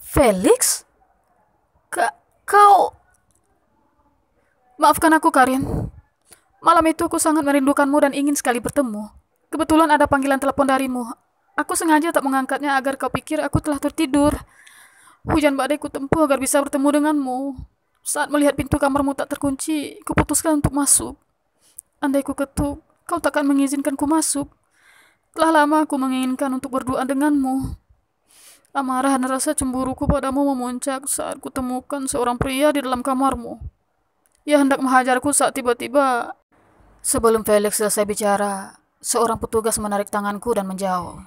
Felix? Kau... Maafkan aku, Karin. Malam itu aku sangat merindukanmu dan ingin sekali bertemu. Kebetulan ada panggilan telepon darimu. Aku sengaja tak mengangkatnya agar kau pikir aku telah tertidur. Hujan badai ku tempuh agar bisa bertemu denganmu. Saat melihat pintu kamarmu tak terkunci, kuputuskan untuk masuk. Andai ku ketuk, kau takkan mengizinkan ku masuk. Telah lama aku menginginkan untuk berdoa denganmu. Amarah dan rasa cemburuku padamu memuncak saat kutemukan seorang pria di dalam kamarmu. Ia hendak menghajarku saat tiba-tiba, sebelum Felix selesai bicara, seorang petugas menarik tanganku dan menjauh.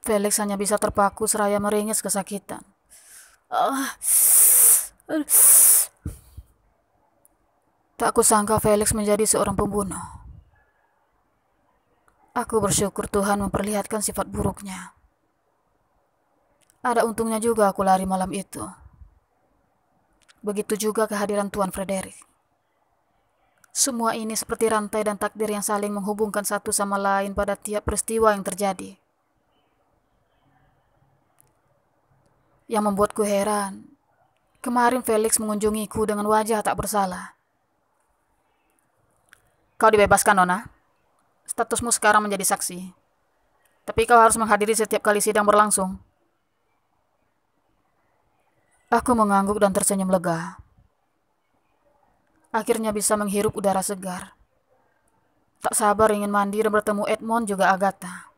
Felix hanya bisa terpaku seraya meringis kesakitan. Ah, tak kusangka Felix menjadi seorang pembunuh. Aku bersyukur Tuhan memperlihatkan sifat buruknya. Ada untungnya juga aku lari malam itu. Begitu juga kehadiran Tuan Frederick. Semua ini seperti rantai dan takdir yang saling menghubungkan satu sama lain pada tiap peristiwa yang terjadi. Yang membuatku heran, kemarin Felix mengunjungiku dengan wajah tak bersalah. Kau dibebaskan, Nona. Statusmu sekarang menjadi saksi. Tapi kau harus menghadiri setiap kali sidang berlangsung. Aku mengangguk dan tersenyum lega. Akhirnya bisa menghirup udara segar. Tak sabar ingin mandi dan bertemu Edmond juga Agatha.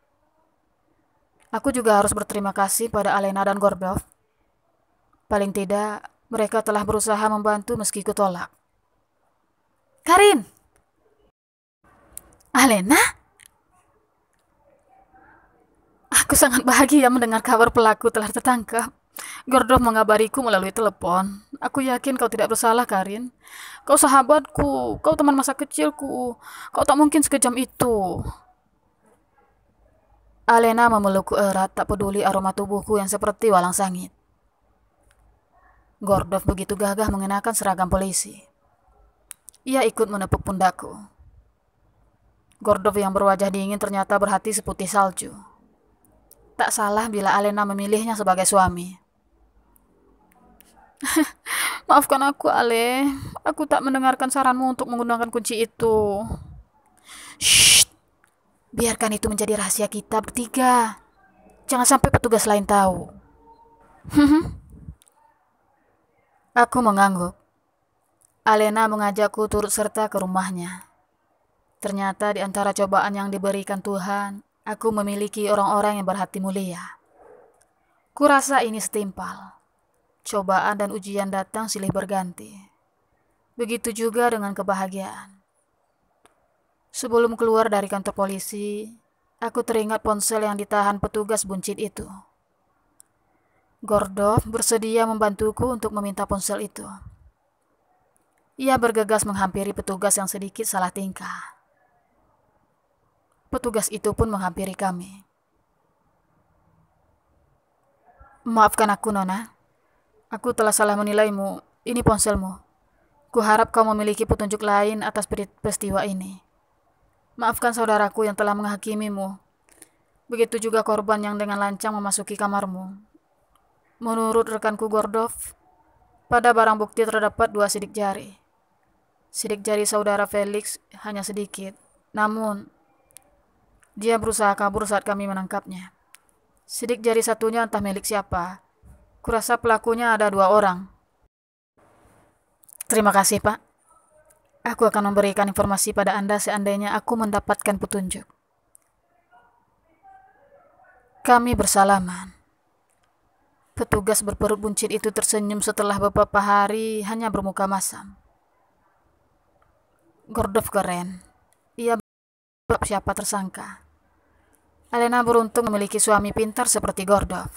Aku juga harus berterima kasih pada Alena dan Gordov. Paling tidak, mereka telah berusaha membantu meski kutolak. Karin! Alena? Aku sangat bahagia mendengar kabar pelaku telah tertangkap. Gordov mengabariku melalui telepon. Aku yakin kau tidak bersalah, Karin. Kau sahabatku, kau teman masa kecilku. Kau tak mungkin sekejam itu. Alena memelukku erat, tak peduli aroma tubuhku yang seperti walang sangit. Gordov begitu gagah mengenakan seragam polisi. Ia ikut menepuk pundakku. Gordov yang berwajah dingin ternyata berhati seputih salju. Tak salah bila Alena memilihnya sebagai suami. Maafkan aku, Ale. Aku tak mendengarkan saranmu untuk menggunakan kunci itu. Shh, biarkan itu menjadi rahasia kita bertiga. Jangan sampai petugas lain tahu. Aku mengangguk. Alena mengajakku turut serta ke rumahnya. Ternyata di antara cobaan yang diberikan Tuhan, aku memiliki orang-orang yang berhati mulia. Kurasa ini setimpal. Cobaan dan ujian datang silih berganti. Begitu juga dengan kebahagiaan. Sebelum keluar dari kantor polisi, aku teringat ponsel yang ditahan petugas buncit itu. Gordov bersedia membantuku untuk meminta ponsel itu. Ia bergegas menghampiri petugas yang sedikit salah tingkah. Petugas itu pun menghampiri kami. Maafkan aku, Nona. Aku telah salah menilaimu. Ini ponselmu. Kuharap kau memiliki petunjuk lain atas peristiwa ini. Maafkan saudaraku yang telah menghakimimu. Begitu juga korban yang dengan lancang memasuki kamarmu. Menurut rekanku Gordov, pada barang bukti terdapat 2 sidik jari. Sidik jari saudara Felix hanya sedikit. Namun, dia berusaha kabur saat kami menangkapnya. Sidik jari satunya entah milik siapa. Kurasa pelakunya ada 2 orang. Terima kasih, Pak. Aku akan memberikan informasi pada Anda seandainya aku mendapatkan petunjuk. Kami bersalaman. Petugas berperut buncit itu tersenyum setelah beberapa hari hanya bermuka masam. Gordov keren. Ia berapa siapa tersangka. Alena beruntung memiliki suami pintar seperti Gordov.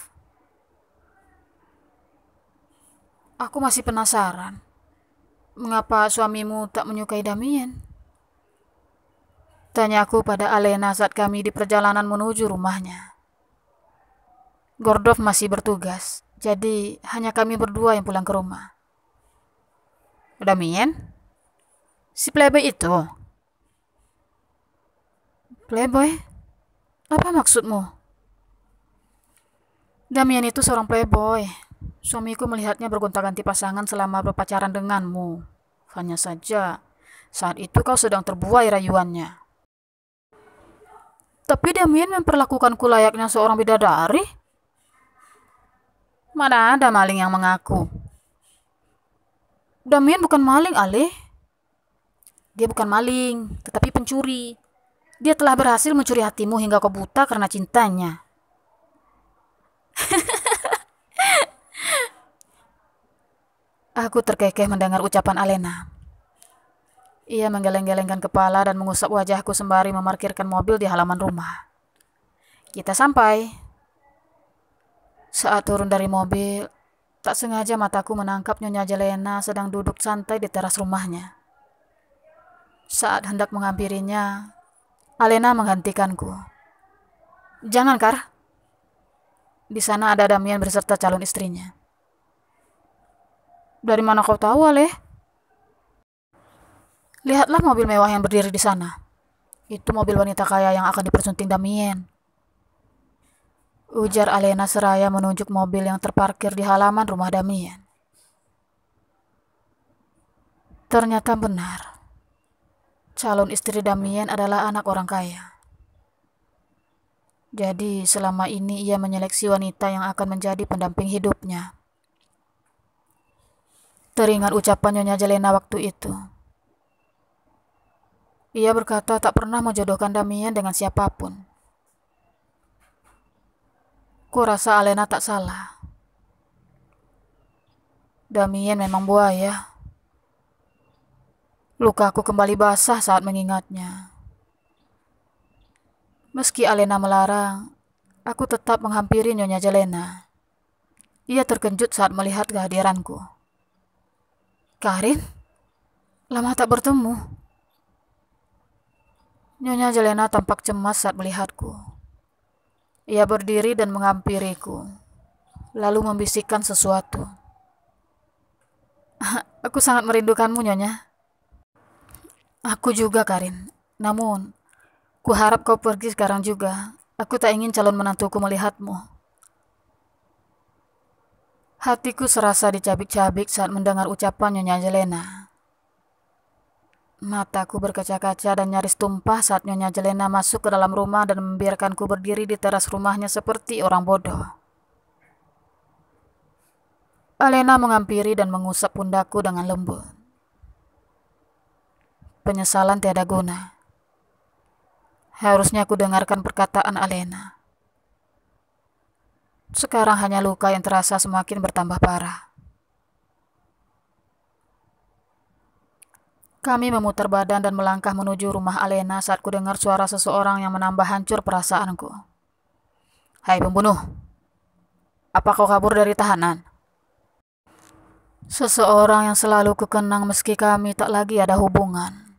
Aku masih penasaran. Mengapa suamimu tak menyukai Damien? Tanyaku pada Alena saat kami di perjalanan menuju rumahnya. Gordov masih bertugas, jadi hanya kami berdua yang pulang ke rumah. Damien? Si playboy itu? Playboy? Apa maksudmu? Damian itu seorang playboy. Suamiku melihatnya bergonta-ganti pasangan selama berpacaran denganmu. Hanya saja, saat itu kau sedang terbuai rayuannya. Tapi Damian memperlakukanku layaknya seorang bidadari. Mana ada maling yang mengaku. Damian bukan maling, Ale. Dia bukan maling, tetapi pencuri. Dia telah berhasil mencuri hatimu hingga kau buta karena cintanya. Aku terkekeh mendengar ucapan Alena. Ia menggeleng-gelengkan kepala dan mengusap wajahku sembari memarkirkan mobil di halaman rumah. Kita sampai. Saat turun dari mobil, tak sengaja mataku menangkap Nyonya Jelena sedang duduk santai di teras rumahnya. Saat hendak menghampirinya, Alena menghentikanku. Jangan, Kar. Di sana ada Damian beserta calon istrinya. Dari mana kau tahu, Ale? Lihatlah mobil mewah yang berdiri di sana. Itu mobil wanita kaya yang akan dipersunting Damian. Ujar Alena seraya menunjuk mobil yang terparkir di halaman rumah Damian. Ternyata benar. Calon istri Damian adalah anak orang kaya. Jadi selama ini ia menyeleksi wanita yang akan menjadi pendamping hidupnya. Teringat ucapan Nyonya Jelena waktu itu. Ia berkata tak pernah menjodohkan Damian dengan siapapun. Kurasa Alena tak salah. Damian memang buaya. Lukaku kembali basah saat mengingatnya. Meski Alena melarang, aku tetap menghampiri Nyonya Jelena. Ia terkejut saat melihat kehadiranku. Karin? Lama tak bertemu. Nyonya Jelena tampak cemas saat melihatku. Ia berdiri dan menghampiriku, lalu membisikkan sesuatu. Aku sangat merindukanmu, Nyonya. Aku juga, Karin. Namun, kuharap kau pergi sekarang juga. Aku tak ingin calon menantuku melihatmu. Hatiku serasa dicabik-cabik saat mendengar ucapan Nyonya Jelena. Mataku berkaca-kaca dan nyaris tumpah saat Nyonya Jelena masuk ke dalam rumah dan membiarkanku berdiri di teras rumahnya seperti orang bodoh. Alena menghampiri dan mengusap pundakku dengan lembut. Penyesalan tiada guna. Harusnya aku dengarkan perkataan Alena. Sekarang hanya luka yang terasa semakin bertambah parah. Kami memutar badan dan melangkah menuju rumah Alena saat ku dengar suara seseorang yang menambah hancur perasaanku. Hai pembunuh, apa kau kabur dari tahanan? Seseorang yang selalu kukenang meski kami tak lagi ada hubungan.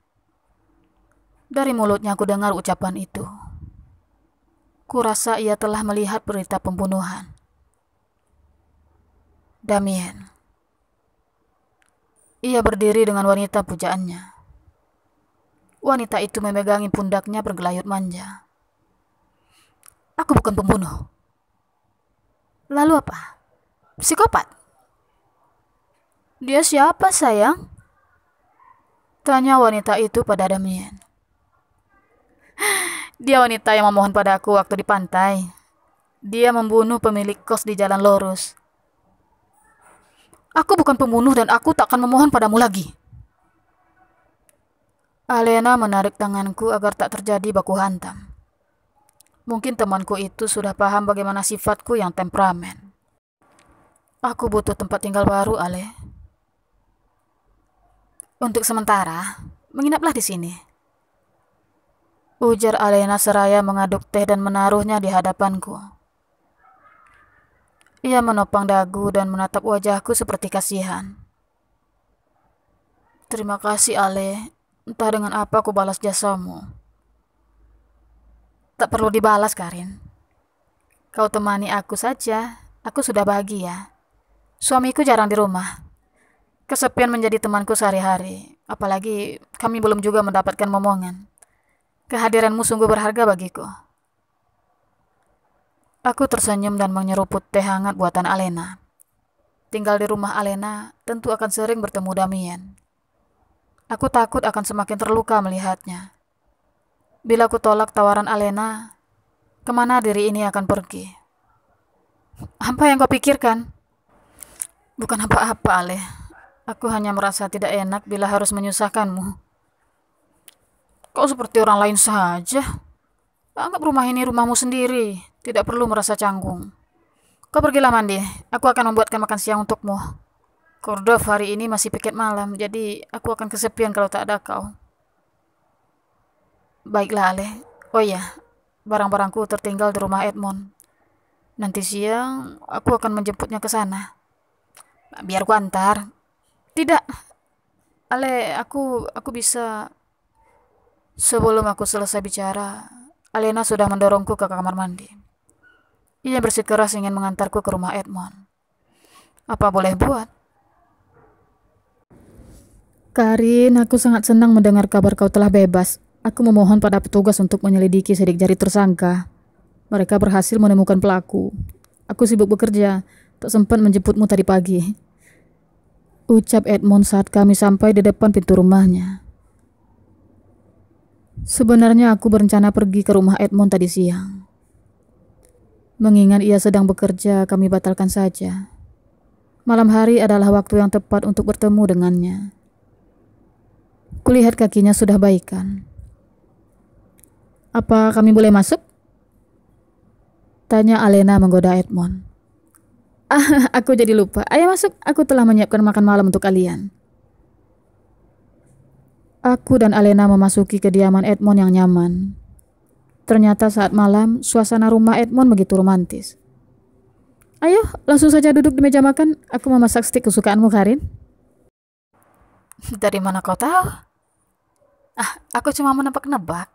Dari mulutnya ku dengar ucapan itu. Kurasa ia telah melihat berita pembunuhan. Damian. Ia berdiri dengan wanita pujaannya. Wanita itu memegangi pundaknya bergelayut manja. Aku bukan pembunuh. Lalu apa? Psikopat? Dia siapa, sayang? Tanya wanita itu pada Damian. Dia wanita yang memohon padaku waktu di pantai. Dia membunuh pemilik kos di Jalan Lurus. Aku bukan pembunuh dan aku tak akan memohon padamu lagi. Alena menarik tanganku agar tak terjadi baku hantam. Mungkin temanku itu sudah paham bagaimana sifatku yang temperamen. Aku butuh tempat tinggal baru, Ale. Untuk sementara, menginaplah di sini. Ujar Alena seraya mengaduk teh dan menaruhnya di hadapanku. Ia menopang dagu dan menatap wajahku seperti kasihan. Terima kasih, Ale. Entah dengan apa aku balas jasamu. Tak perlu dibalas, Karin. Kau temani aku saja. Aku sudah bahagia. Suamiku jarang di rumah. Kesepian menjadi temanku sehari-hari. Apalagi kami belum juga mendapatkan momongan. Kehadiranmu sungguh berharga bagiku. Aku tersenyum dan menyeruput teh hangat buatan Alena. Tinggal di rumah Alena, tentu akan sering bertemu Damian. Aku takut akan semakin terluka melihatnya. Bila aku tolak tawaran Alena, kemana diri ini akan pergi? Apa yang kau pikirkan? Bukan apa-apa, Ale. Aku hanya merasa tidak enak bila harus menyusahkanmu. Kau seperti orang lain saja. Anggap rumah ini rumahmu sendiri. Tidak perlu merasa canggung. Kau pergilah mandi. Aku akan membuatkan makan siang untukmu. Kordov hari ini masih piket malam, jadi aku akan kesepian kalau tak ada kau. Baiklah, Ale. Oh iya, barang-barangku tertinggal di rumah Edmond. Nanti siang aku akan menjemputnya ke sana. Biar ku antar. Tidak, Ale, aku bisa. Sebelum aku selesai bicara, Alena sudah mendorongku ke kamar mandi. Ia bersikeras ingin mengantarku ke rumah Edmond. Apa boleh buat? Karin, aku sangat senang mendengar kabar kau telah bebas. Aku memohon pada petugas untuk menyelidiki sidik jari tersangka. Mereka berhasil menemukan pelaku. Aku sibuk bekerja, tak sempat menjemputmu tadi pagi. Ucap Edmond saat kami sampai di depan pintu rumahnya. Sebenarnya aku berencana pergi ke rumah Edmond tadi siang. Mengingat ia sedang bekerja, kami batalkan saja. Malam hari adalah waktu yang tepat untuk bertemu dengannya. Kulihat kakinya sudah baikan. Apa kami boleh masuk? Tanya Alena menggoda Edmond. Aku jadi lupa. Ayo masuk, aku telah menyiapkan makan malam untuk kalian. Aku dan Alena memasuki kediaman Edmond yang nyaman. Ternyata saat malam, suasana rumah Edmond begitu romantis. Ayo, langsung saja duduk di meja makan. Aku memasak stik kesukaanmu, Karin. Dari mana kau tahu? Aku cuma menebak-nebak.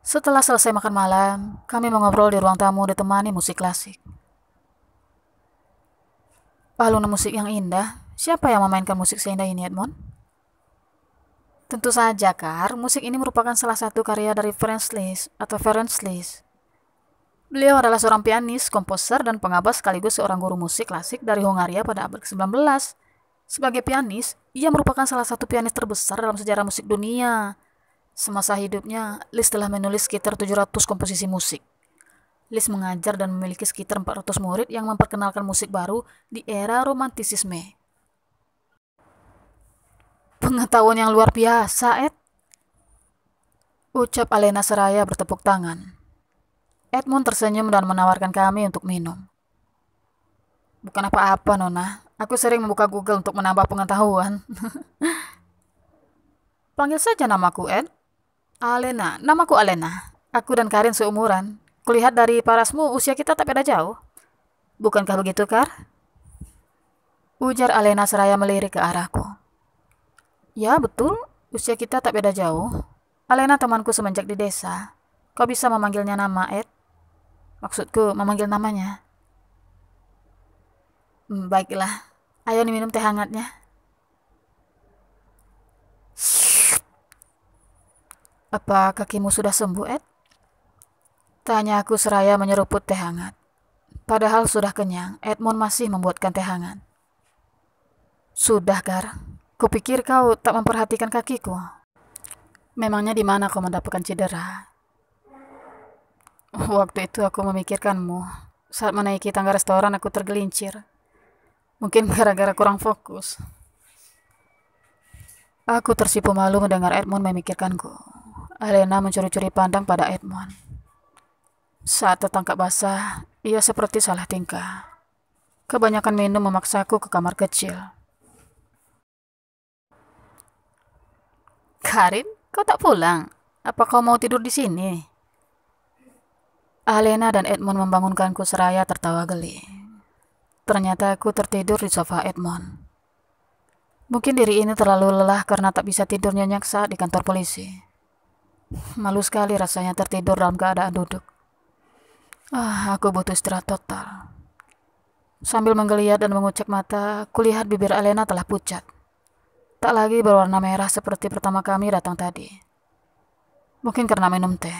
Setelah selesai makan malam, kami mengobrol di ruang tamu ditemani musik klasik. Alunan musik yang indah. Siapa yang memainkan musik seindah ini, Edmond? Tentu saja, Kar. Musik ini merupakan salah satu karya dari Ferenc Liszt atau Ferenc Liszt. Beliau adalah seorang pianis, komposer, dan pengabar sekaligus seorang guru musik klasik dari Hongaria pada abad ke-19. Sebagai pianis, ia merupakan salah satu pianis terbesar dalam sejarah musik dunia. Semasa hidupnya, Liszt telah menulis sekitar 700 komposisi musik. Liszt mengajar dan memiliki sekitar 400 murid yang memperkenalkan musik baru di era romantisisme. Pengetahuan yang luar biasa, Ed. Ucap Alena seraya bertepuk tangan. Edmond tersenyum dan menawarkan kami untuk minum. Bukan apa-apa, Nona. Aku sering membuka Google untuk menambah pengetahuan. Panggil saja namaku, Ed. Alena, namaku Alena. Aku dan Karin seumuran. Kulihat dari parasmu usia kita tak beda jauh. Bukankah begitu, Kar? Ujar Alena seraya melirik ke arahku. Ya, betul. Usia kita tak beda jauh. Alena temanku semenjak di desa. Kau bisa memanggilnya nama, Ed? Maksudku, memanggil namanya. Baiklah. Ayo minum teh hangatnya. Apa kakimu sudah sembuh, Ed? Tanya aku seraya menyeruput teh hangat. Padahal sudah kenyang, Edmond masih membuatkan teh hangat. Sudah, Kar. Kupikir kau tak memperhatikan kakiku. Memangnya di mana kau mendapatkan cedera? Waktu itu aku memikirkanmu. Saat menaiki tangga restoran aku tergelincir. Mungkin gara-gara kurang fokus. Aku tersipu malu mendengar Edmond memikirkanku. Alena mencuri-curi pandang pada Edmond. Saat tertangkap basah, ia seperti salah tingkah. Kebanyakan minum memaksaku ke kamar kecil. Karin, kau tak pulang? Apa kau mau tidur di sini? Alena dan Edmond membangunkanku seraya tertawa geli. Ternyata aku tertidur di sofa Edmond. Mungkin diri ini terlalu lelah karena tak bisa tidur nyenyak saat di kantor polisi. Malu sekali rasanya tertidur dalam keadaan duduk. Aku butuh istirahat total. Sambil menggeliat dan mengucek mata, kulihat bibir Alena telah pucat. Tak lagi berwarna merah seperti pertama kami datang tadi. Mungkin karena minum teh.